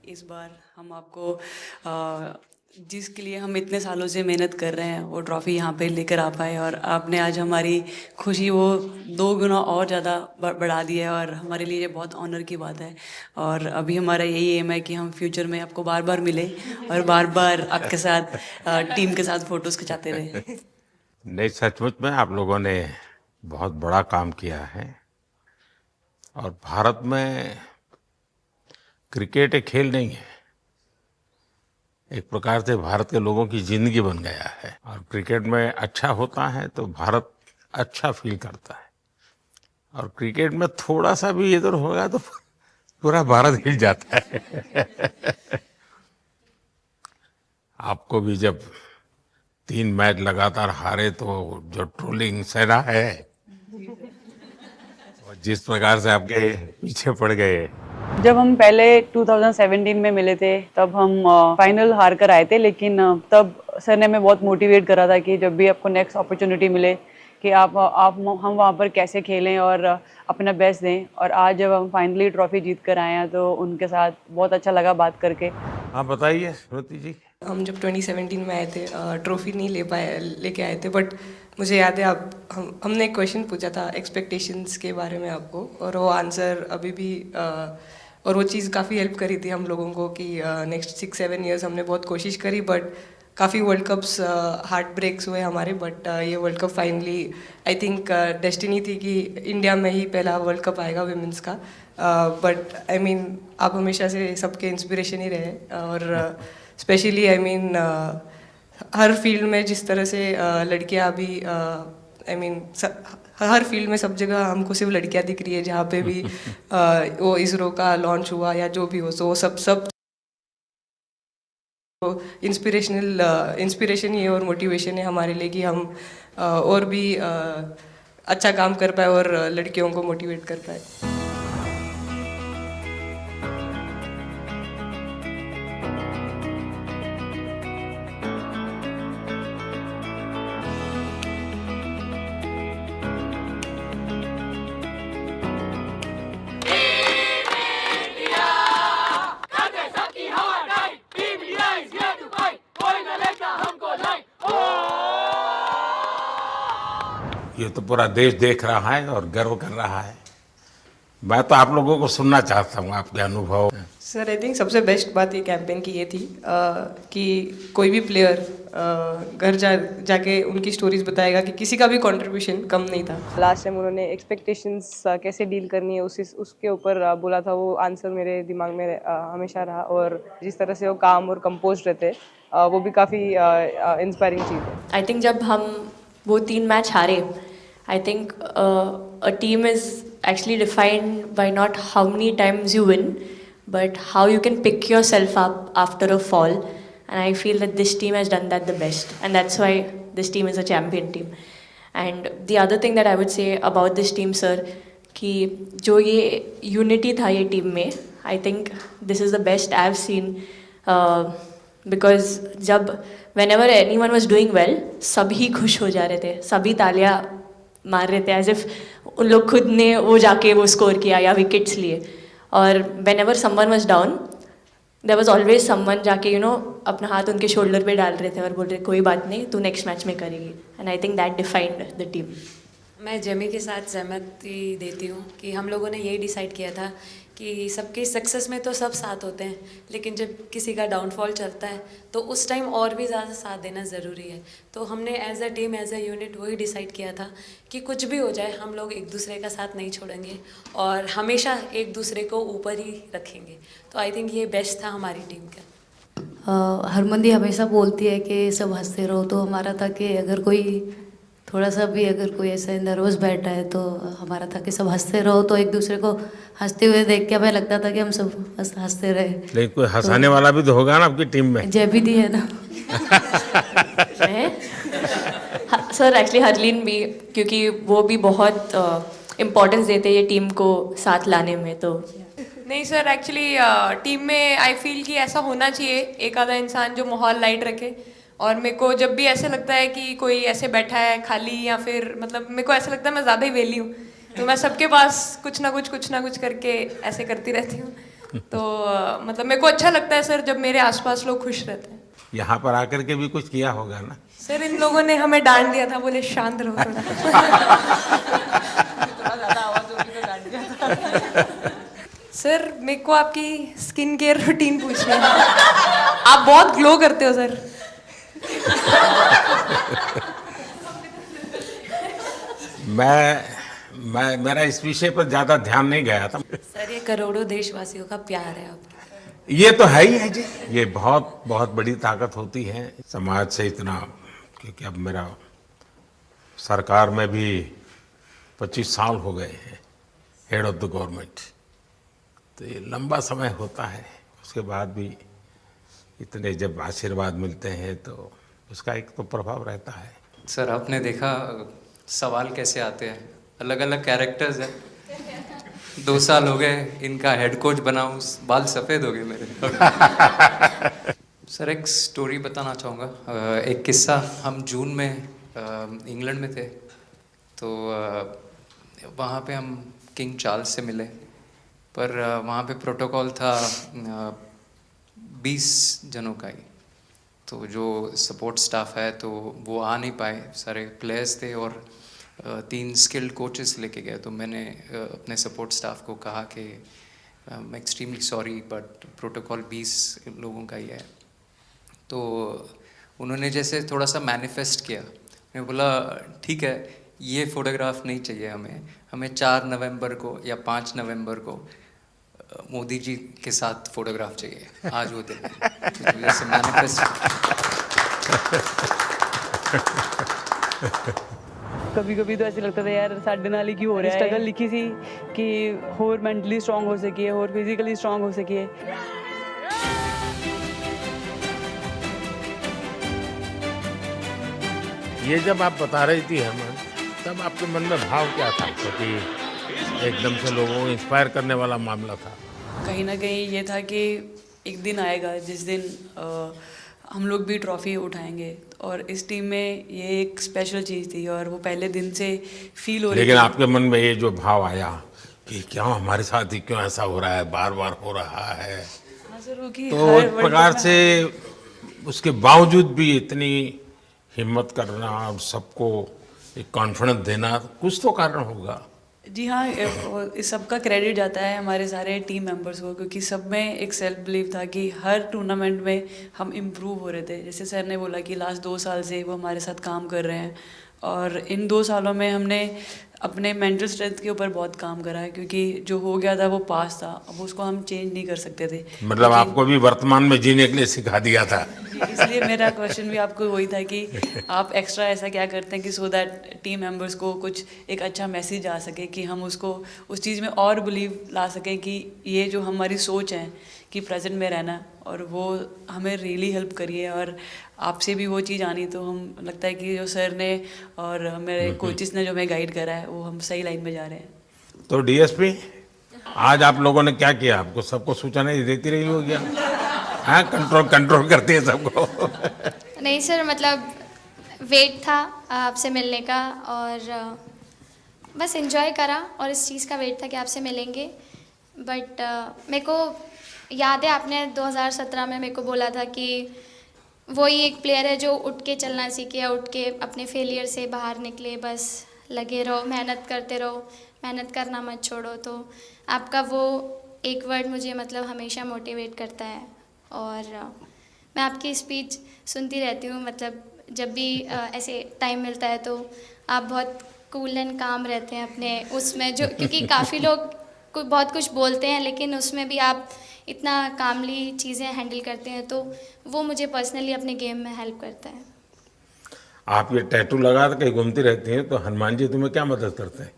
इस बार हम आपको जिसके लिए हम इतने सालों से मेहनत कर रहे हैं वो ट्रॉफ़ी यहाँ पे लेकर आ पाए, और आपने आज हमारी खुशी वो 2 गुना और ज़्यादा बढ़ा दी है, और हमारे लिए ये बहुत ऑनर की बात है। और अभी हमारा यही एम है कि हम फ्यूचर में आपको बार बार मिले और बार बार आपके साथ टीम के साथ फ़ोटोज़ खिंचाते रहे। नहीं, सचमुच में आप लोगों ने बहुत बड़ा काम किया है और भारत में क्रिकेट एक खेल नहीं है, एक प्रकार से भारत के लोगों की जिंदगी बन गया है। और क्रिकेट में अच्छा होता है तो भारत अच्छा फील करता है, और क्रिकेट में थोड़ा सा भी इधर होगा तो पूरा भारत हिल जाता है। आपको भी जब 3 मैच लगातार हारे तो जो ट्रोलिंग सहना है, और जिस प्रकार से आपके पीछे पड़ गए। जब हम पहले 2017 में मिले थे तब हम फाइनल हार कर आए थे, लेकिन तब सर ने हमें बहुत मोटिवेट करा था कि जब भी आपको नेक्स्ट अपॉर्चुनिटी मिले कि आप हम वहाँ पर कैसे खेलें और अपना बेस्ट दें। और आज जब हम फाइनली ट्रॉफी जीत कर आए हैं तो उनके साथ बहुत अच्छा लगा बात करके। हाँ, बताइए श्रुति जी। हम जब 2017 में आए थे ट्रॉफी नहीं लेके आए थे, बट मुझे याद है हमने एक क्वेश्चन पूछा था एक्सपेक्टेशंस के बारे में आपको, और वो आंसर अभी भी और वो चीज़ काफ़ी हेल्प करी थी हम लोगों को कि नेक्स्ट 6-7 ईयर्स हमने बहुत कोशिश करी, बट काफ़ी वर्ल्ड कप्स हार्ट ब्रेक्स हुए हमारे। बट ये world cup finally I think destiny थी कि इंडिया में ही पहला वर्ल्ड कप आएगा विमेंस का। बट आई मीन आप हमेशा से सबके इंस्पिरेशन ही रहे, और specially I mean her field में जिस तरह से लड़कियां अभी आई मीन हर फील्ड में सब जगह हमको सिर्फ लड़कियां दिख रही है, जहाँ पे भी वो इसरो का लॉन्च हुआ या जो भी हो, सो वो सब इंस्पिरेशन ही है और मोटिवेशन है हमारे लिए कि हम और भी अच्छा काम कर पाए और लड़कियों को मोटिवेट कर पाए। ये तो पूरा देश देख रहा है और गर्व कर रहा है। मैं तो आप लोगों को सुनना चाहता हूँ, आपके अनुभव। सर आई थिंक सबसे बेस्ट बात ये कैंपेन की ये थी कि कोई भी प्लेयर घर जाके उनकी स्टोरीज बताएगा कि किसी का भी कंट्रीब्यूशन कम नहीं था। लास्ट टाइम उन्होंने एक्सपेक्टेशंस कैसे डील करनी है उसके ऊपर बोला था, वो आंसर मेरे दिमाग में हमेशा रहा, और जिस तरह से वो काम और कंपोज रहते वो भी काफ़ी इंस्पायरिंग चीज़ है। आई थिंक जब हम वो 3 मैच हारे, I think a team is actually defined by not how many times you win, but how you can pick yourself up after a fall. And I feel that this team has done that the best, and that's why this team is a champion team. And the other thing that I would say about this team, sir, कि जो ये unity था ये team में, I think this is the best I've seen, because जब whenever anyone was doing well, सभी खुश हो जा रहे थे, सभी तालियां मार रहे थे, as if उन लोग खुद ने वो जाके वो स्कोर किया या विकेट्स लिए। और whenever someone was down, there was always someone जाके अपना हाथ उनके शोल्डर पे डाल रहे थे और बोल रहे कोई बात नहीं, तू नेक्स्ट मैच में करेगी। And I think that defined the team. मैं जेमी के साथ सहमति देती हूँ कि हम लोगों ने यही डिसाइड किया था कि सबकी सक्सेस में तो सब साथ होते हैं, लेकिन जब किसी का डाउनफॉल चलता है तो उस टाइम और भी ज़्यादा साथ देना ज़रूरी है। तो हमने as a team, as a unit वही डिसाइड किया था कि कुछ भी हो जाए हम लोग एक दूसरे का साथ नहीं छोड़ेंगे और हमेशा एक दूसरे को ऊपर ही रखेंगे। तो आई थिंक ये बेस्ट था हमारी टीम का। हरमंदी हमेशा बोलती है कि सब हंसते रहो, तो हमारा था कि अगर कोई थोड़ा सा भी अगर कोई ऐसा नर्वस बैठा है तो हमारा था कि सब हंसते रहो, तो एक दूसरे को हंसते हुए देख के हमें लगता था कि हम सब हंसते रहे। लेकिन कोई हंसाने वाला भी तो होगा ना आपकी टीम में। जय भी दी है ना। सर एक्चुअली हरलीन भी, क्योंकि वो भी बहुत इम्पोर्टेंस देते हैं ये टीम को साथ लाने में। तो नहीं सर, एक्चुअली टीम में आई फील कि ऐसा होना चाहिए एक आधा इंसान जो माहौल लाइट रखे। और मेरे को जब भी ऐसे लगता है कि कोई ऐसे बैठा है खाली, या फिर मतलब मेरे को ऐसा लगता है मैं ज़्यादा ही वेली हूँ, तो मैं सबके पास कुछ ना कुछ करके ऐसे करती रहती हूँ। तो मतलब मेरे को अच्छा लगता है सर जब मेरे आसपास लोग खुश रहते हैं। यहाँ पर आकर के भी कुछ किया होगा ना? सर इन लोगों ने हमें डांट दिया था, बोले शांत रहो थोड़ा। सर मेरे को आपकी स्किन केयर रूटीन पूछनी है। आप बहुत ग्लो करते हो सर। मेरा इस विषय पर ज्यादा ध्यान नहीं गया था। सर ये करोड़ों देशवासियों का प्यार है आपका। ये तो है ही है जी, ये बहुत बहुत बड़ी ताकत होती है समाज से इतना, क्योंकि अब मेरा सरकार में भी 25 साल हो गए हैं हेड ऑफ द गवर्नमेंट, तो ये लंबा समय होता है। उसके बाद भी इतने जब आशीर्वाद मिलते हैं तो उसका एक तो प्रभाव रहता है। सर आपने देखा सवाल कैसे आते हैं, अलग अलग कैरेक्टर्स हैं। 2 साल हो गए इनका हेड कोच बनाऊं, बाल सफ़ेद हो गए मेरे। सर एक स्टोरी बताना चाहूँगा, एक किस्सा। हम जून में इंग्लैंड में थे, तो वहाँ पे हम किंग चार्ल्स से मिले, पर वहाँ पे प्रोटोकॉल था 20 जनों का ही। तो जो सपोर्ट स्टाफ है तो वो आ नहीं पाए, सारे प्लेयर्स थे और 3 स्किल्ड कोचेस लेके गए। तो मैंने अपने सपोर्ट स्टाफ को कहा कि I am extremely sorry but protocol 20 लोगों का ही है। तो उन्होंने जैसे थोड़ा सा मैनिफेस्ट किया, मैं बोला ठीक है ये फ़ोटोग्राफ नहीं चाहिए हमें 4 नवंबर को या 5 नवंबर को मोदी जी के साथ फोटोग्राफ चाहिए, आज वो दिन है। तो जैसे मैनिफेस्ट। कभी कभी तो ऐसे लगता था यार साढ़े नाल ही क्यों हो रहा है। स्ट्रगल लिखी थी कि होर मेंटली स्ट्रांग हो सकिए, होर फिजिकली स्ट्रांग हो सकिए। ये जब आप बता रही थी हेमंत, तब आपके मन में भाव क्या था? क्योंकि एकदम से लोगों को इंस्पायर करने वाला मामला था। कहीं ना कहीं ये था कि एक दिन आएगा जिस दिन हम लोग भी ट्रॉफी उठाएंगे, और इस टीम में ये एक स्पेशल चीज़ थी और वो पहले दिन से फील हो रही थी। लेकिन आपके मन में ये जो भाव आया कि क्या हमारे साथ ही क्यों ऐसा हो रहा है, बार बार हो रहा है, हाँ सर, वो कि तो हर एक वर्ल्ड प्रकार कप में से उसके बावजूद भी इतनी हिम्मत करना और सबको एक कॉन्फिडेंस देना, कुछ तो कारण होगा। जी हाँ, इस सब का क्रेडिट जाता है हमारे सारे टीम मेंबर्स को, क्योंकि सब में एक सेल्फ बिलीव था कि हर टूर्नामेंट में हम इम्प्रूव हो रहे थे। जैसे सर ने बोला कि लास्ट 2 साल से वो हमारे साथ काम कर रहे हैं, और इन 2 सालों में हमने अपने मेंटल स्ट्रेंथ के ऊपर बहुत काम करा है, क्योंकि जो हो गया था वो पास था, अब उसको हम चेंज नहीं कर सकते थे। मतलब आपको भी वर्तमान में जीने के लिए सिखा दिया था। इसलिए मेरा क्वेश्चन भी आपको वही था कि आप एक्स्ट्रा ऐसा क्या करते हैं कि सो दैट टीम मेंबर्स को कुछ एक अच्छा मैसेज आ सके, कि हम उसको उस चीज़ में और बिलीव ला सकें कि ये जो हमारी सोच है कि प्रेजेंट में रहना, और वो हमें रियली हेल्प करिए। और आपसे भी वो चीज़ आनी, तो हम लगता है कि जो सर ने और मेरे कोचेस ने जो हमें गाइड करा है, वो हम सही लाइन में जा रहे हैं। तो डीएसपी, आज आप लोगों ने क्या किया? आपको सबको सूचना देती रही होगी, हाँ? कंट्रोल करती है सबको। नहीं सर, मतलब वेट था आपसे मिलने का, और बस एंजॉय करा, और इस चीज़ का वेट था कि आपसे मिलेंगे। बट मेरे को याद है आपने 2017 में मेरे को बोला था कि वही एक प्लेयर है जो उठ के चलना सीखे, या उठ के अपने फेलियर से बाहर निकले, बस लगे रहो, मेहनत करते रहो, मेहनत करना मत छोड़ो। तो आपका वो एक वर्ड मुझे मतलब हमेशा मोटिवेट करता है, और मैं आपकी स्पीच सुनती रहती हूँ। मतलब जब भी ऐसे टाइम मिलता है तो आप बहुत कूल एंड काम रहते हैं अपने उसमें, जो क्योंकि काफ़ी लोग बहुत कुछ बोलते हैं, लेकिन उसमें भी आप इतना कामली चीज़ें हैंडल करते हैं, तो वो मुझे पर्सनली अपने गेम में हेल्प करता है। आप ये टैटू लगा के कहीं घूमती रहती हैं, तो हनुमान जी तुम्हें क्या मदद करते हैं?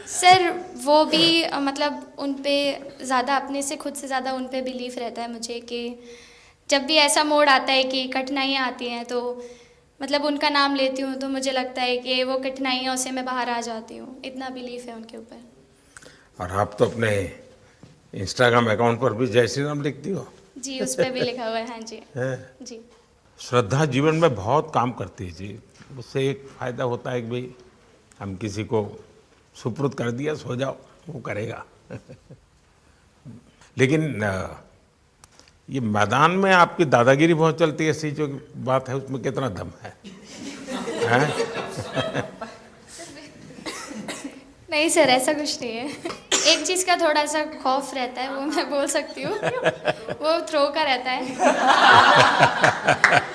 सर वो भी मतलब उन पे ज़्यादा, अपने से खुद से ज़्यादा उन पे बिलीफ रहता है मुझे, कि जब भी ऐसा मोड़ आता है कि कठिनाइयाँ आती हैं, तो मतलब उनका नाम लेती हूँ तो मुझे लगता है कि वो कठिनाइयों से मैं बाहर आ जाती हूँ। इतना बिलीफ है उनके ऊपर। और आप तो अपने इंस्टाग्राम अकाउंट पर भी जय श्री राम लिखती हो। जी, उस पर भी लिखा हुआ है। हाँ जी। जी श्रद्धा जीवन में बहुत काम करती है जी। उससे एक फ़ायदा होता है कि भाई हम किसी को सुपुर्द कर दिया, सो जाओ, वो करेगा। लेकिन ये मैदान में आपकी दादागिरी बहुत चलती है, ऐसी जो बात है उसमें कितना दम है? हैं? नहीं सर, ऐसा कुछ नहीं है। एक चीज़ का थोड़ा सा खौफ रहता है, वो मैं बोल सकती हूँ, वो थ्रो का रहता है।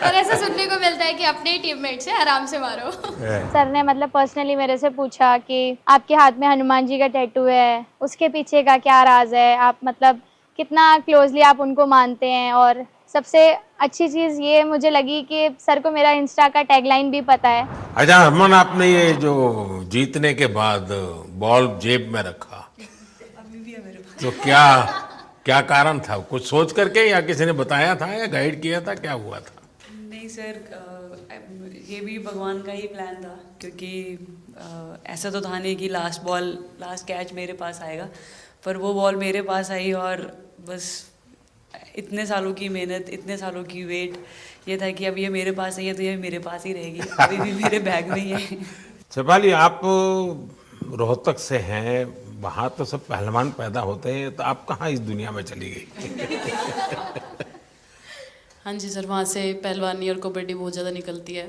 और ऐसा सुनने को मिलता है कि अपने ही टीममेट से आराम से मारो। सर ने मतलब पर्सनली मेरे से पूछा कि आपके हाथ में हनुमान जी का टैटू है, उसके पीछे का क्या राज है, आप मतलब कितना क्लोजली आप उनको मानते हैं। और सबसे अच्छी चीज़ ये मुझे लगी कि सर को मेरा इंस्टा का टैगलाइन भी पता है। अच्छा हरमन, आपने ये जो जीतने के बाद बॉल जेब में रखा, अभी भी है मेरे पास। तो क्या क्या कारण था? कुछ सोच करके या किसी ने बताया था या गाइड किया था, क्या हुआ था? नहीं सर, ये भी भगवान का ही प्लान था, क्योंकि ऐसा तो था नहीं कि लास्ट कैच मेरे पास आएगा, पर वो बॉल मेरे पास आई और बस इतने सालों की मेहनत, इतने सालों की वेट, ये था कि अब ये मेरे पास आई है तो ये मेरे पास ही रहेगी, अभी भी मेरे बैग में ही है। शेफाली, आप रोहतक से हैं, वहाँ तो सब पहलवान पैदा होते हैं, तो आप कहाँ इस दुनिया में चली गई? हाँ जी सर, वहाँ से पहलवानी और कबड्डी बहुत ज़्यादा निकलती है,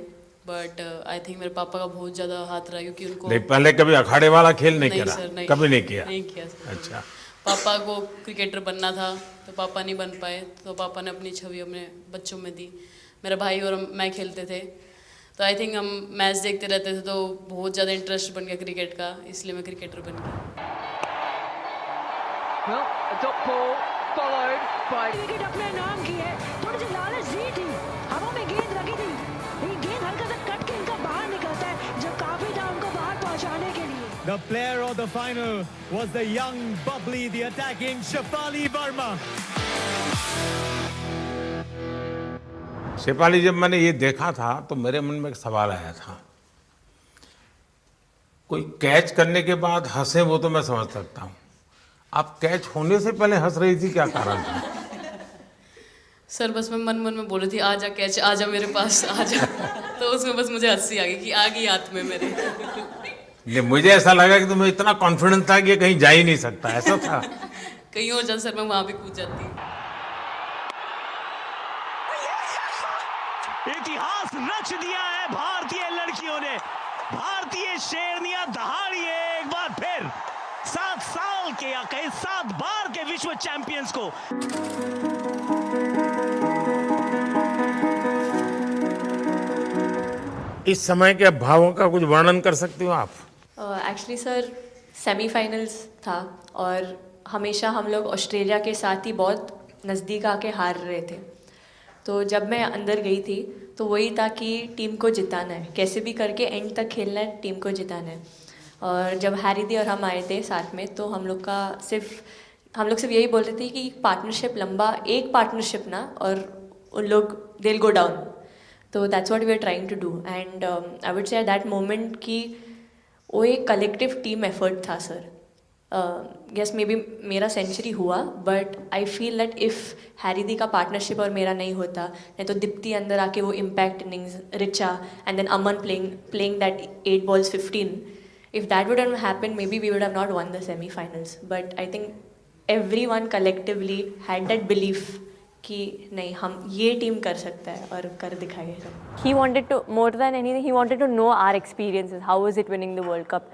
बट आई थिंक मेरे पापा का बहुत ज़्यादा हाथ रहा, क्योंकि उनको नहीं, पहले कभी अखाड़े वाला खेल नहीं नहीं करा? सर, नहीं, कभी नहीं किया? नहीं किया सर। अच्छा। पापा को क्रिकेटर बनना था तो पापा नहीं बन पाए, तो पापा ने अपनी छवि अपने बच्चों में दी। मेरा भाई और मैं खेलते थे, तो आई थिंक हम मैच देखते रहते थे, तो बहुत ज़्यादा इंटरेस्ट बन गया क्रिकेट का, इसलिए मैं क्रिकेटर बन गई। विकेट अपने नाम की है, थोड़ी सी लालच दी थी, हवा में गेंद लगी थी, ये गेंद हल्का सा कट के इनका बाहर निकलता है, जब काफी था उनको बाहर पहुंचाने के लिए। The player of the final was the young, bubbly, the attacking Shefali Verma. Shefali, जब मैंने ये देखा था तो मेरे मन में एक सवाल आया था। कोई कैच करने के बाद हंसे वो तो मैं समझ सकता हूँ, आप कैच होने से पहले हंस रही थी, क्या कारण था? सर बस मैं मन मन में बोल रही थी, आजा कैच, आजा मेरे पास, आजा। तो उसमें बस मुझे हंसी आ गई कि आ गई हाथ में मेरे। नहीं, मुझे ऐसा लगा कि तुम्हें इतना कॉन्फिडेंस था कि ये कहीं जा ही नहीं सकता, ऐसा था? कहीं और जाता सर, मैं वहाँ भी कूद जाती। इतिहास रच दिया है भारतीय लड़कियों ने, भारतीय शेरनियां दहाड़ी है एक बार फिर 7 साल के या कहीं 7 बार के विश्व चैंपियंस को। इस समय के भावों का कुछ वर्णन कर सकते हो आप? एक्चुअली सर सेमीफाइनल्स था, और हमेशा हम लोग ऑस्ट्रेलिया के साथ ही बहुत नज़दीक आके हार रहे थे। तो जब मैं अंदर गई थी तो वही था कि टीम को जिताना है, कैसे भी करके एंड तक खेलना है, टीम को जिताना है। और जब हैरी दी और हम आए थे साथ में, तो हम लोग सिर्फ यही बोल रहे थे कि पार्टनरशिप लंबा, एक पार्टनरशिप ना, और उन लोग दे विल गो डाउन। तो that's what we are trying to do, and I would say at that moment कि वो एक कलेक्टिव टीम एफर्ट था सर। यस मे बी मेरा सेंचुरी हुआ, but I feel that if Harry दी का partnership और मेरा नहीं होता, नहीं तो दीप्ति अंदर आके वो impact innings, Richa and then Aman playing that 8 balls 15, if that would have happened, maybe we would have not won the semi-finals. But I think everyone collectively had that belief कि नहीं, हम ये टीम कर सकता है और कर दिखाएगा। He wanted to, more than anything, he wanted to know our experiences. How was it winning the World Cup?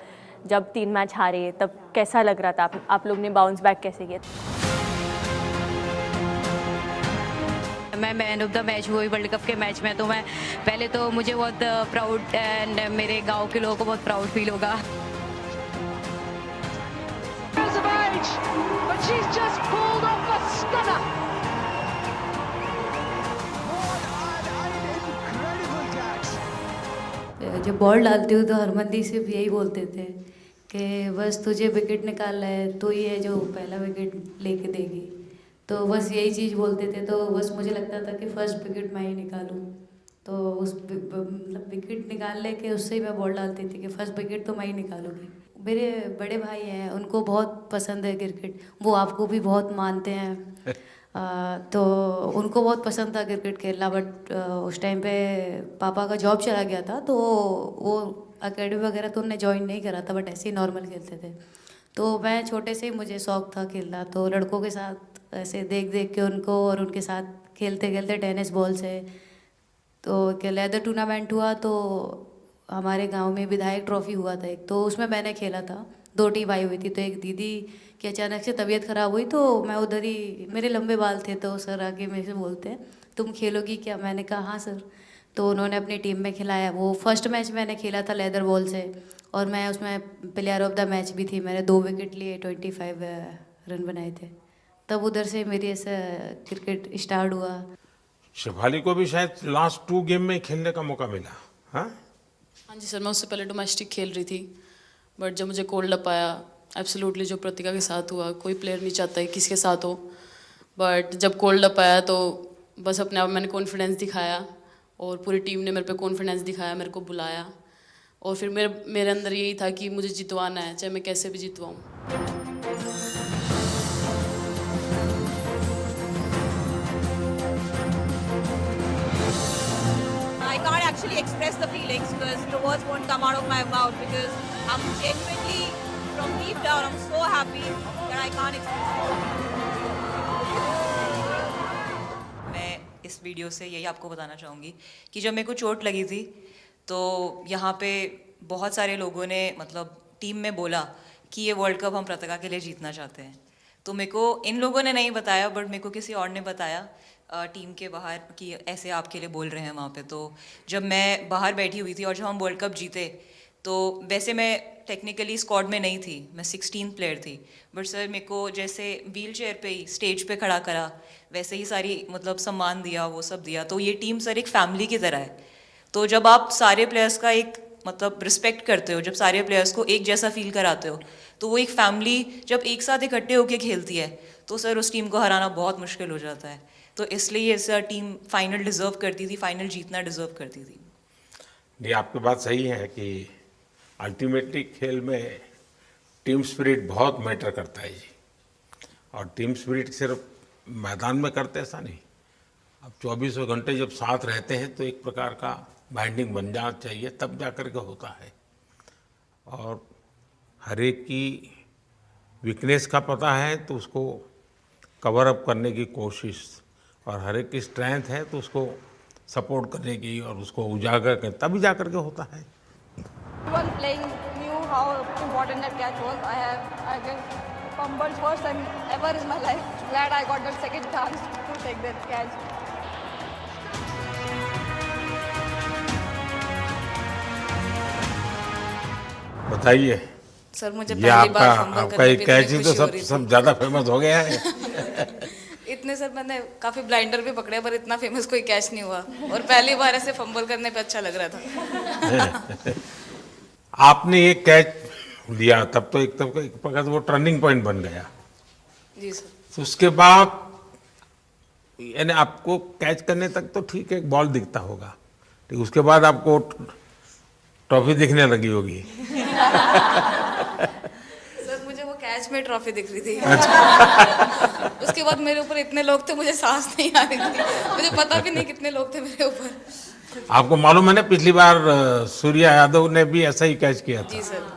जब 3 मैच हारे तब कैसा लग रहा था, आप लोग ने बाउंस बैक कैसे किया? मैं मैन ऑफ द मैच हुई वर्ल्ड कप के मैच में, तो मैं पहले तो मुझे बहुत प्राउड एंड मेरे गांव के लोगों को बहुत प्राउड फील होगा। जब बॉल डालती हूँ तो हरमनदी सिर्फ यही बोलते थे कि बस तुझे विकेट निकालना है, तो ही है जो पहला विकेट लेके देगी। तो बस यही चीज़ बोलते थे, तो बस मुझे लगता था कि फर्स्ट विकेट मैं ही निकालूं। तो उस मतलब विकेट निकालने के उससे ही मैं बॉल डालती थी कि फर्स्ट विकेट तो मैं ही निकालूंगी। मेरे बड़े भाई हैं, उनको बहुत पसंद है क्रिकेट, वो आपको भी बहुत मानते हैं। तो उनको बहुत पसंद था क्रिकेट खेलना, बट उस टाइम पे पापा का जॉब चला गया था, तो वो अकेडमी वगैरह तो उन्होंने ज्वाइन नहीं करा था, बट ऐसे ही नॉर्मल खेलते थे। तो मैं छोटे से ही मुझे शौक था खेलना, तो लड़कों के साथ ऐसे देख देख के उनको और उनके साथ खेलते खेलते टेनिस बॉल से तो लेदर टूर्नामेंट हुआ, तो हमारे गांव में विधायक ट्रॉफी हुआ था एक, तो उसमें मैंने खेला था। 2 टीम आई हुई थी, तो एक दीदी की अचानक से तबीयत ख़राब हुई, तो मैं उधर ही, मेरे लंबे बाल थे, तो सर आके मेरे से बोलते हैं तुम खेलोगी क्या? मैंने कहा हाँ सर। तो उन्होंने अपनी टीम में खिलाया। वो फर्स्ट मैच मैंने खेला था लेदर बॉल से, और मैं उसमें प्लेयर ऑफ द मैच भी थी। मैंने 2 विकेट लिए, 25 रन बनाए थे। तब उधर से मेरी ऐसा क्रिकेट स्टार्ट हुआ। शेफाली को भी शायद लास्ट 2 गेम में खेलने का मौका मिला। हाँ जी सर, मैं उससे पहले डोमेस्टिक खेल रही थी, बट जब मुझे कोल्ड अप आया, एब्सोल्युटली जो प्रतिका के साथ हुआ, कोई प्लेयर नहीं चाहता है किसके साथ हो, बट जब कोल्ड अप आया तो बस अपने आप मैंने कॉन्फिडेंस दिखाया, और पूरी टीम ने मेरे पे कॉन्फिडेंस दिखाया, मेरे को बुलाया, और फिर मेरे अंदर यही था कि मुझे जितवाना है, चाहे मैं कैसे भी जितवाऊँ। I can't actually express the feelings because the words won't come out of my mouth because I'm genuinely, from deep down, I'm so happy that I can't express it. मैं इस वीडियो से यही आपको बताना चाहूँगी कि जब मेरे को चोट लगी थी तो यहाँ पे बहुत सारे लोगों ने मतलब टीम में बोला कि ये वर्ल्ड कप हम प्रतिका के लिए जीतना चाहते हैं। तो मेरे को इन लोगों ने नहीं बताया, बट मेरे को किसी और ने बताया टीम के बाहर कि ऐसे आपके लिए बोल रहे हैं वहाँ पे। तो जब मैं बाहर बैठी हुई थी और जब हम वर्ल्ड कप जीते, तो वैसे मैं टेक्निकली स्क्वाड में नहीं थी, मैं 16th प्लेयर थी, बट सर मेरे को जैसे व्हील चेयर पे ही स्टेज पे खड़ा करा, वैसे ही सारी मतलब सम्मान दिया, वो सब दिया। तो ये टीम सर एक फैमिली की तरह है। तो जब आप सारे प्लेयर्स का एक मतलब रिस्पेक्ट करते हो, जब सारे प्लेयर्स को एक जैसा फील कराते हो, तो वो एक फैमिली जब एक साथ इकट्ठे होकर खेलती है, तो सर उस टीम को हराना बहुत मुश्किल हो जाता है। तो इसलिए सर टीम फाइनल डिज़र्व करती थी, फाइनल जीतना डिज़र्व करती थी। ये आपकी बात सही है कि अल्टीमेटली खेल में टीम स्पिरिट बहुत मैटर करता है जी। और टीम स्पिरिट सिर्फ मैदान में करते ऐसा नहीं, अब 24 घंटे जब साथ रहते हैं तो एक प्रकार का बाइंडिंग बन जाना चाहिए, तब जा कर के होता है। और हर एक की वीकनेस का पता है तो उसको कवर अप करने की कोशिश, और हर एक की स्ट्रेंथ है तो उसको सपोर्ट करने की और उसको उजागर कर, तभी जा कर के होता है। Everyone playing knew how important that catch was. I guess fumbled first time ever in my life. Glad I got that second chance to take that catch. बताइए सर, मुझे ये पहली बार फंबल आपका करने ये पे कैच इतनी ही तो खुशी हो रही सब थी। ज़्यादा फेमस हो गया है। इतने सर मैंने काफी ब्लाइंडर भी पकड़े, पर इतना फेमस कोई कैच नहीं हुआ, और पहली बार ऐसे फंबल करने पे अच्छा लग रहा था। आपने ये कैच लिया तब तो एक प्रकार से वो टर्निंग पॉइंट बन गया। जी सर। तो उसके बाद यानी आपको कैच करने तक तो ठीक है, एक बॉल दिखता होगा, ठीक, उसके बाद आपको ट्रॉफी दिखने लगी होगी। सर मुझे वो कैच में ट्रॉफी दिख रही थी। उसके बाद मेरे ऊपर इतने लोग थे, मुझे सांस नहीं आ रही थी, मुझे पता भी नहीं कितने लोग थे मेरे ऊपर। आपको मालूम है ना, पिछली बार सूर्या यादव ने भी ऐसा ही कैच किया था। जी सर।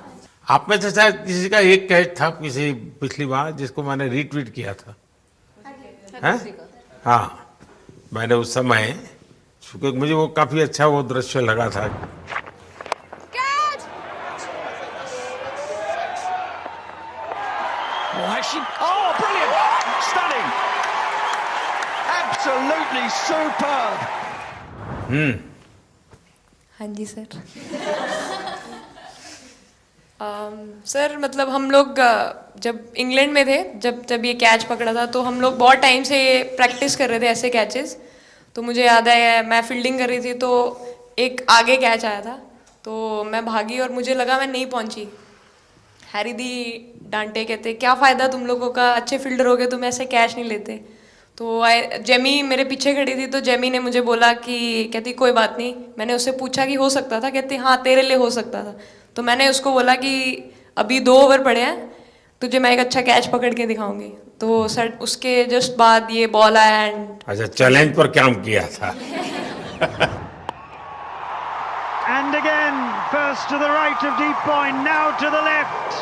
आप में से शायद किसी का एक कैच था किसी पिछली बार जिसको मैंने रीट्वीट किया था, हैं? हाँ, मैंने उस समय, क्योंकि मुझे वो काफी अच्छा वो दृश्य लगा था। Oh, brilliant! Stunning! Absolutely superb! हाँ जी सर। सर मतलब हम लोग जब इंग्लैंड में थे, जब ये कैच पकड़ा था, तो हम लोग बहुत टाइम से ये प्रैक्टिस कर रहे थे ऐसे कैचेस। तो मुझे याद है मैं फील्डिंग कर रही थी, तो एक आगे कैच आया था, तो मैं भागी और मुझे लगा मैं नहीं पहुंची। हैरी दी डांटे, कहते क्या फ़ायदा तुम लोगों का, अच्छे फील्डर हो गए, तुम ऐसे कैच नहीं लेते। तो जेमी मेरे पीछे खड़ी थी, तो जेमी ने मुझे बोला कि कहती कोई बात नहीं। मैंने उससे पूछा कि हो सकता था, कहती हाँ तेरे लिए हो सकता था। तो मैंने उसको बोला कि अभी 2 ओवर पड़े हैं, तुझे मैं एक अच्छा कैच पकड़ के दिखाऊंगी। तो सर उसके जस्ट बाद ये बॉल आया एंड अच्छा, चैलेंज पर काम किया था। And again, first to the right of deep point, now to the left.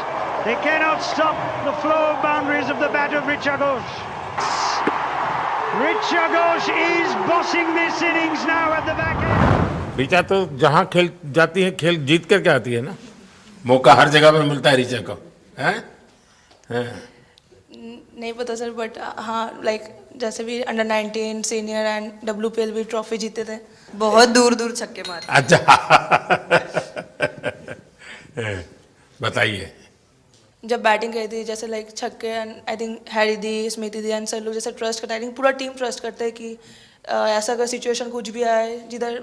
They cannot stop the flow of boundaries of the bat of Richa Ghosh. Richa Ghosh is bossing this innings now at the back end. Richa तो जहाँ खेल जाती है खेल जीत करके आती है ना, मौका हर जगह पे मिलता है ऋचा को, हैं? नहीं पता सर, बट हाँ लाइक जैसे भी अंडर 19 सीनियर एंड WPL भी ट्रॉफी जीते थे, बहुत दूर दूर छक्के मारे। अच्छा बताइए। जब बैटिंग करी थी जैसे लाइक छक्के and I think Harry the, Smiti the and sir लोग जैसे ट्रस्ट करते हैं, आई थिंक पूरा टीम ट्रस्ट करते हैं कि ऐसा अगर सिचुएशन कुछ भी आए जिधर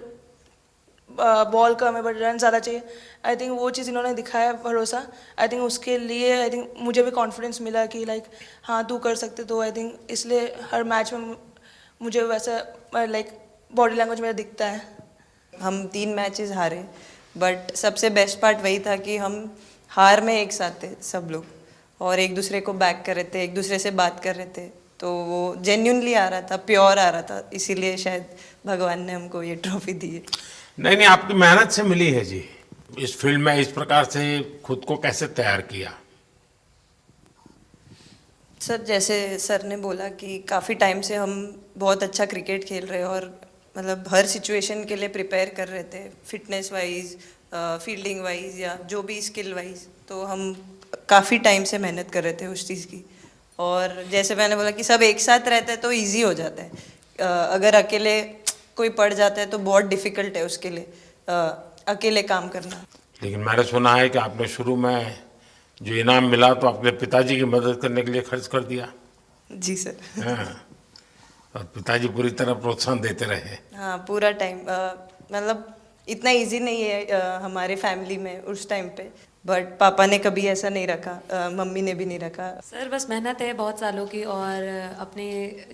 बॉल कम है बट रन ज़्यादा चाहिए, आई थिंक वो चीज़ इन्होंने दिखाया भरोसा। आई थिंक उसके लिए आई थिंक मुझे भी कॉन्फिडेंस मिला कि लाइक हाँ तू कर सकते, तो आई थिंक इसलिए हर मैच में मुझे वैसा लाइक बॉडी लैंग्वेज मेरा दिखता है। हम 3 मैचेस हारे, बट सबसे बेस्ट पार्ट वही था कि हम हार में एक साथ थे सब लोग, और एक दूसरे को बैक कर रहे थे, एक दूसरे से बात कर रहे थे, तो वो जेन्युइनली आ रहा था, प्योर आ रहा था, इसीलिए शायद भगवान ने हमको ये ट्रॉफी दी है। नहीं, आपकी मेहनत से मिली है जी। इस फील्ड में इस प्रकार से खुद को कैसे तैयार किया? सर जैसे सर ने बोला कि काफ़ी टाइम से हम बहुत अच्छा क्रिकेट खेल रहे हैं और मतलब हर सिचुएशन के लिए प्रिपेयर कर रहे थे, फिटनेस वाइज, फील्डिंग वाइज या जो भी स्किल वाइज, तो हम काफ़ी टाइम से मेहनत कर रहे थे उस चीज़ की। और जैसे मैंने बोला कि सब एक साथ रहते हैं तो इजी हो जाता है, अगर अकेले कोई पड़ जाता है तो बहुत डिफ़िकल्ट है उसके लिए अकेले काम करना। लेकिन मैंने सुना है कि आपने शुरू में जो इनाम मिला तो अपने पिताजी की मदद करने के लिए खर्च कर दिया। जी सर। हाँ, और पिताजी पूरी तरह प्रोत्साहन देते रहे। हाँ पूरा टाइम, मतलब इतना इजी नहीं है हमारे फैमिली में उस टाइम पे, बट पापा ने कभी ऐसा नहीं रखा, मम्मी ने भी नहीं रखा। सर बस मेहनत है बहुत सालों की, और अपने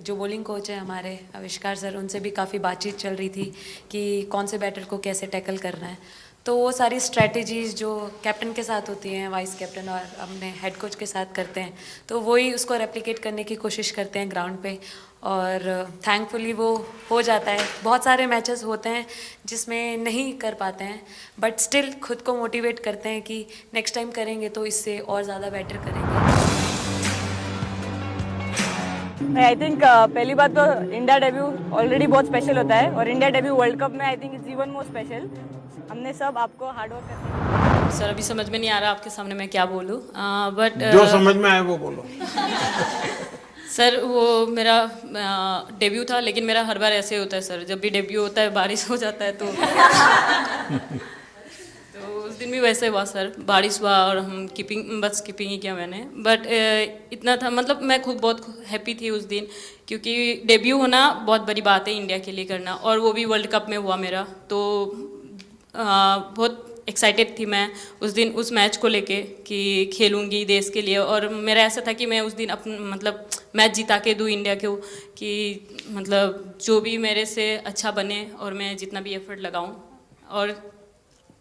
जो बॉलिंग कोच है हमारे आविष्कार सर, उनसे भी काफ़ी बातचीत चल रही थी कि कौन से बैटर को कैसे टैकल करना है, तो वो सारी स्ट्रेटजीज जो कैप्टन के साथ होती हैं, वाइस कैप्टन और अपने हेड कोच के साथ करते हैं, तो वही उसको रेप्लिकेट करने की कोशिश करते हैं ग्राउंड पे, और थैंकफुली वो हो जाता है। बहुत सारे मैचेस होते हैं जिसमें नहीं कर पाते हैं, बट स्टिल खुद को मोटिवेट करते हैं कि नेक्स्ट टाइम करेंगे तो इससे और ज़्यादा बेटर करेंगे। आई थिंक पहली बात तो इंडिया डेब्यू ऑलरेडी बहुत स्पेशल होता है, और इंडिया डेब्यू वर्ल्ड कप में I think it's even more special. हमने सब आपको हार्डवर्क करना। सर अभी समझ में नहीं आ रहा आपके सामने मैं क्या बोलूँ, बट जो समझ में आए वो बोलो। सर वो मेरा डेब्यू था, लेकिन मेरा हर बार ऐसे होता है सर, जब भी डेब्यू होता है बारिश हो जाता है तो उस दिन भी वैसे हुआ सर, बारिश हुआ और हम बस कीपिंग ही किया मैंने, बट इतना था, मतलब मैं खुद बहुत हैप्पी थी उस दिन, क्योंकि डेब्यू होना बहुत बड़ी बात है इंडिया के लिए करना, और वो भी वर्ल्ड कप में हुआ मेरा, तो बहुत एक्साइटेड थी मैं उस दिन उस मैच को लेके कि खेलूंगी देश के लिए, और मेरा ऐसा था कि मैं उस दिन मतलब मैच जिता के दूँ इंडिया को, कि मतलब जो भी मेरे से अच्छा बने और मैं जितना भी एफर्ट लगाऊं। और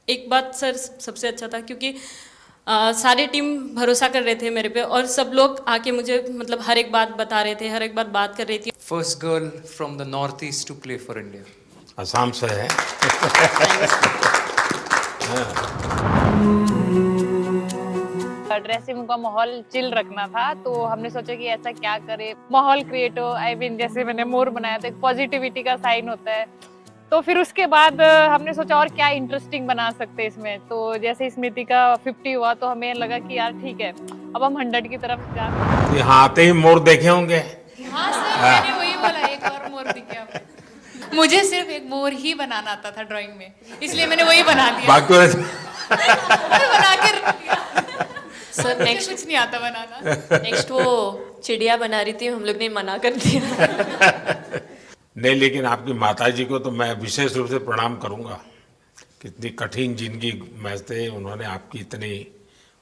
एक बात सर सबसे अच्छा था क्योंकि सारे टीम भरोसा कर रहे थे मेरे पे, और सब लोग आके मुझे मतलब हर एक बात बता रहे थे, हर एक बात कर रही थी। First girl from the North East to play for India. Assam से है। ड्रेसिंग रूम का माहौल चिल रखना था, तो हमने सोचा कि ऐसा क्या करे माहौल क्रिएट हो। आई मीन जैसे मैंने मोर बनाया था, एक पॉजिटिविटी का साइन होता है, तो फिर उसके बाद हमने सोचा और क्या इंटरेस्टिंग बना सकते हैं इसमें। तो जैसे स्मृति का 50 हुआ तो हमें लगा कि यार ठीक है अब हम 100 की तरफ जा। यहाँ आते ही मोर देखे होंगे। हाँ सर, मैंने वही बोला, एक और मोर दिखे आपको। मुझे सिर्फ एक मोर ही बनाना आता था ड्राइंग में, इसलिए मैंने वही बना दिया। बना के सर नेक्स्ट कुछ नहीं आता बनाना। नेक्स्ट वो चिड़िया बना रही थी, हम लोग ने मना कर दिया। नहीं, लेकिन आपकी माताजी को तो मैं विशेष रूप से प्रणाम करूंगा। कितनी कठिन जिंदगी में थे, उन्होंने आपकी इतनी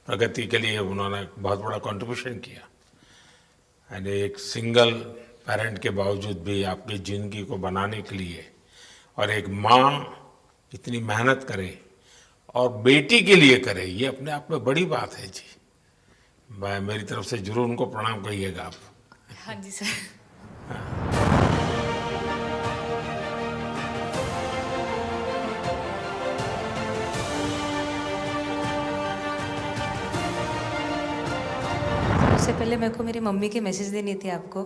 प्रगति के लिए उन्होंने बहुत बड़ा कंट्रीब्यूशन किया। यानी एक सिंगल पेरेंट के बावजूद भी आपकी ज़िंदगी को बनाने के लिए, और एक माँ इतनी मेहनत करे और बेटी के लिए करे, ये अपने आप में बड़ी बात है जी। मैं मेरी तरफ से जरूर उनको प्रणाम कहिएगा आप। हाँ जी सर। सबसे पहले मेरे को मेरी मम्मी की मैसेज देनी थी आपको।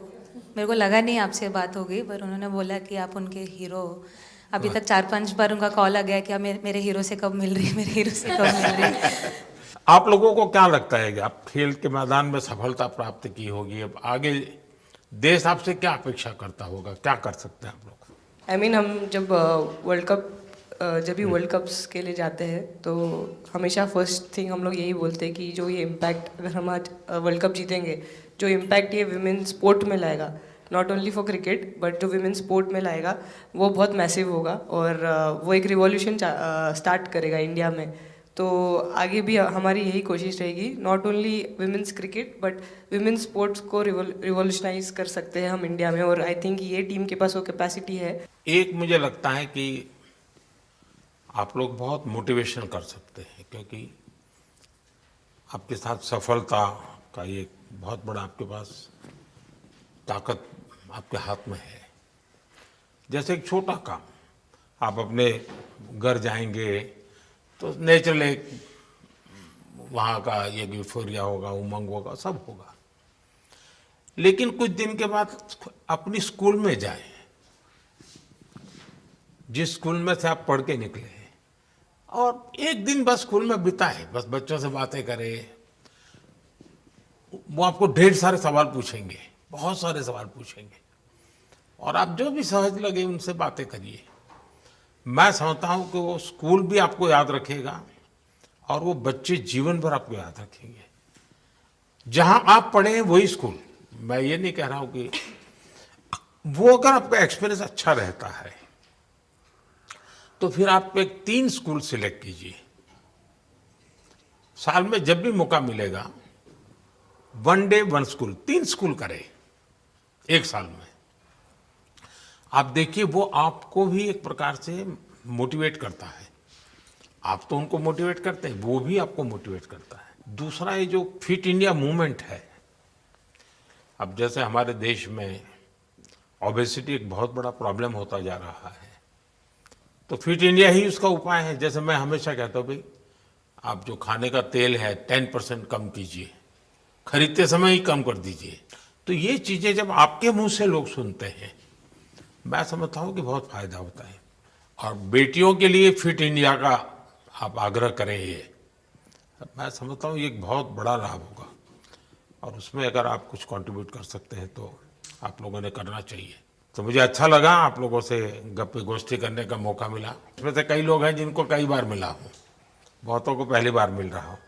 मेरे को लगा नहीं आपसे बात हो गई, पर उन्होंने बोला कि आप उनके हीरो हो। अभी तक 4-5 बार उनका कॉल आ गया कि आप मेरे हीरो से कब मिल रही है, मेरे हीरो से कब मिल रही है। आप लोगों को क्या लगता है कि आप खेल के मैदान में सफलता प्राप्त की होगी, अब आगे देश आपसे क्या अपेक्षा करता होगा, क्या कर सकते हैं आप लोग? I mean, हम जब वर्ल्ड कप्स के लिए जाते हैं तो हमेशा फर्स्ट थिंग हम लोग यही बोलते हैं कि जो ये इम्पैक्ट, अगर हम आज वर्ल्ड कप जीतेंगे, जो इम्पैक्ट ये विमेन स्पोर्ट में लाएगा, not only for cricket but जो विमेन स्पोर्ट में लाएगा वो बहुत मैसिव होगा और वो एक रिवॉल्यूशन स्टार्ट करेगा इंडिया में। तो आगे भी हमारी यही कोशिश रहेगी, not only women's cricket but women sports को रिवॉल्यूशनाइज कर सकते हैं हम इंडिया में, और आई थिंक ये टीम के पास वो कैपेसिटी है। एक मुझे लगता है कि आप लोग बहुत मोटिवेशन कर सकते हैं, क्योंकि आपके साथ सफलता का एक बहुत बड़ा आपके पास ताकत आपके हाथ में है। जैसे एक छोटा काम, आप अपने घर जाएंगे तो नेचुरल एक वहाँ का ये यूफोरिया होगा, उमंग होगा, सब होगा। लेकिन कुछ दिन के बाद अपनी स्कूल में जाएं, जिस स्कूल में से आप पढ़ के निकले हैं, और एक दिन बस स्कूल में बिताए, बस बच्चों से बातें करें। वो आपको ढेर सारे सवाल पूछेंगे, बहुत सारे सवाल पूछेंगे, और आप जो भी सहज लगे उनसे बातें करिए। मैं समझता हूँ कि वो स्कूल भी आपको याद रखेगा और वो बच्चे जीवन भर आपको याद रखेंगे। जहाँ आप पढ़े हैं वही स्कूल, मैं ये नहीं कह रहा हूँ कि वो, अगर आपका एक्सपीरियंस अच्छा रहता है तो फिर आप एक 3 स्कूल सिलेक्ट कीजिए। साल में जब भी मौका मिलेगा 1 डे 1 स्कूल, 3 स्कूल करें एक साल में। आप देखिए वो आपको भी एक प्रकार से मोटिवेट करता है। आप तो उनको मोटिवेट करते हैं, वो भी आपको मोटिवेट करता है। दूसरा ये जो फिट इंडिया मूवमेंट है, अब जैसे हमारे देश में ओबेसिटी एक बहुत बड़ा प्रॉब्लम होता जा रहा है, तो फिट इंडिया ही उसका उपाय है। जैसे मैं हमेशा कहता हूँ भाई, आप जो खाने का तेल है 10% कम कीजिए, खरीदते समय ही कम कर दीजिए। तो ये चीज़ें जब आपके मुंह से लोग सुनते हैं, मैं समझता हूँ कि बहुत फायदा होता है। और बेटियों के लिए फिट इंडिया का आप आग्रह करें, ये मैं समझता हूँ ये एक बहुत बड़ा लाभ होगा, और उसमें अगर आप कुछ कंट्रीब्यूट कर सकते हैं तो आप लोगों ने करना चाहिए। तो मुझे अच्छा लगा आप लोगों से गप्पे गोष्ठी करने का मौका मिला। इसमें से कई लोग हैं जिनको कई बार मिला हूँ, बहुतों को पहली बार मिल रहा हूँ,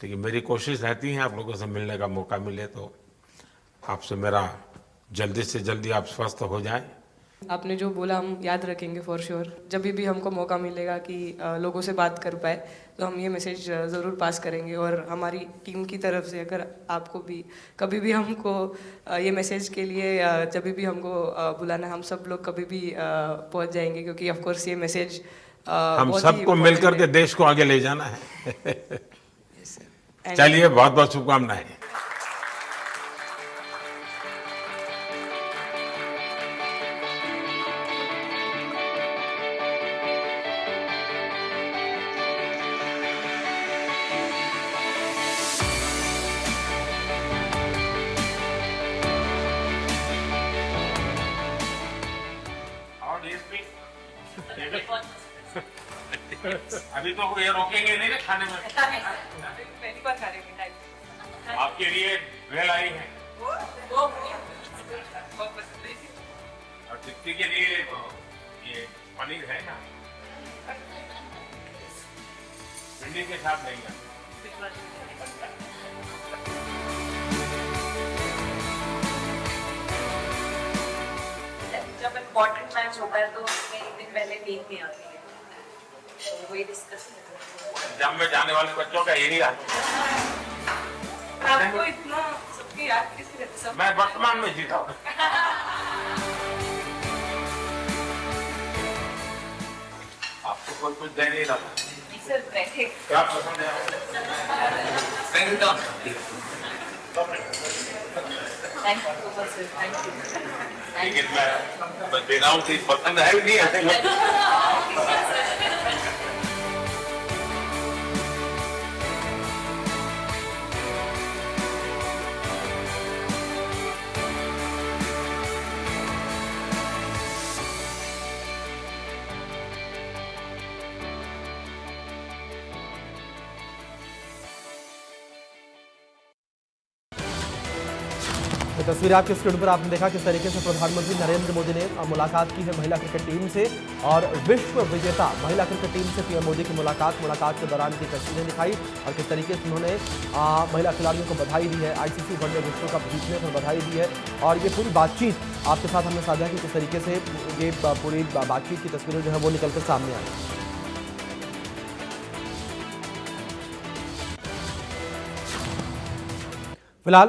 लेकिन मेरी कोशिश रहती है आप लोगों से मिलने का मौका मिले तो आपसे मेरा जल्दी से जल्दी आप स्वस्थ हो जाएं। आपने जो बोला हम याद रखेंगे फॉर श्योर। जब भी हमको मौका मिलेगा कि लोगों से बात कर पाए तो हम ये मैसेज ज़रूर पास करेंगे, और हमारी टीम की तरफ से अगर आपको भी कभी भी हमको ये मैसेज के लिए जब भी हमको बुलाना, हम सब लोग कभी भी पहुंच जाएंगे, क्योंकि ऑफ कोर्स ये मैसेज हम सबको मिलकर के देश को आगे ले जाना है। चलिए, बहुत बहुत शुभकामनाएं। अभी तो ये रोकेंगे नहीं ना खाने में। पहली बार खा रहे हैं। आपके लिए वेल आई है, और दीप्ति के लिए ये पनीर है ना, भिंडी के साथ नहीं है। जब इम्पोर्टेंट मैच होता है तो उसमें एक दिन पहले नींद नहीं आती है, तो वही डिस्कस जब में जाने वाले बच्चों का यही हाल है। आपको इतना सबकी याद किससे रहती है? मैं वर्तमान में जीता हूँ। आपको कोई कुछ दे नहीं रहा। सर बैठे। क्या पसंद है? Thank you so much sir, thank you. लेकिन मैं दे रहा हूँ, पसंद है भी नहीं। ये तस्वीर आपके स्क्रीन पर आपने देखा किस तरीके से प्रधानमंत्री नरेंद्र मोदी ने मुलाकात की है महिला क्रिकेट टीम से और विश्व विजेता महिला क्रिकेट टीम से पीएम मोदी की मुलाकात के दौरान की तस्वीरें दिखाई और किस तरीके से उन्होंने महिला खिलाड़ियों को बधाई दी है, आईसीसी वनडे विश्व कप जीतने पर बधाई दी है। और ये पूरी बातचीत आपके साथ हमने साझा की किस तरीके से ये पूरी बातचीत की तस्वीरें जो है वो निकलकर सामने आई। फिलहाल